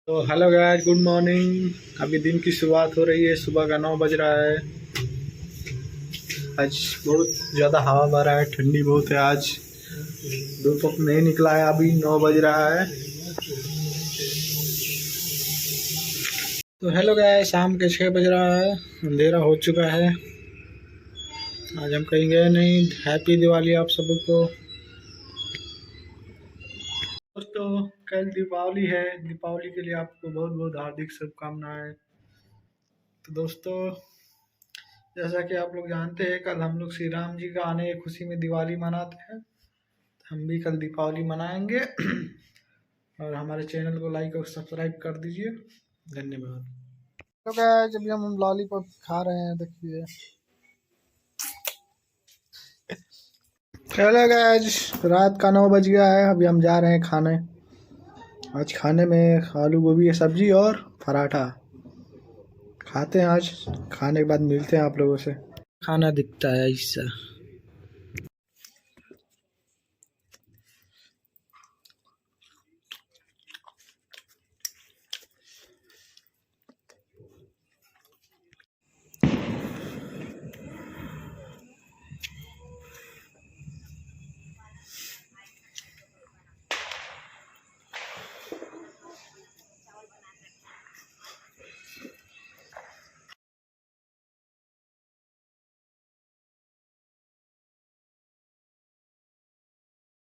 तो hello guys, good morning. अभी दिन की शुरुआत हो रही है। सुबह का 9 बज रहा है। आज बहुत ज़्यादा हवा बह रहा है, ठंडी बहुत है। आज धूप नहीं निकला है, अभी 9 बज रहा है। तो हेलो गाइस, शाम के 6 बज रहा है, अंधेरा हो चुका है। आज हम कहीं गए नहीं। हैप्पी दिवाली आप सबको। दोस्तों, कल दीपावली है। दीपावली के लिए आपको बहुत बहुत हार्दिक शुभकामनाएं। तो दोस्तों, जैसा कि आप लोग जानते हैं, कल हम लोग श्री राम जी का आने की खुशी में दिवाली मनाते हैं। तो हम भी कल दीपावली मनाएंगे। और हमारे चैनल को लाइक और सब्सक्राइब कर दीजिए। धन्यवाद। तो गाइस, अभी हम लॉलीपॉप खा रहे हैं, देखिए। चलो गाइस, रात का 9 बज गया है। अभी हम जा रहे हैं खाने। आज खाने में आलू गोभी की सब्जी और पराठा खाते हैं। आज खाने के बाद मिलते हैं आप लोगों से। खाना दिखता है ऐसा।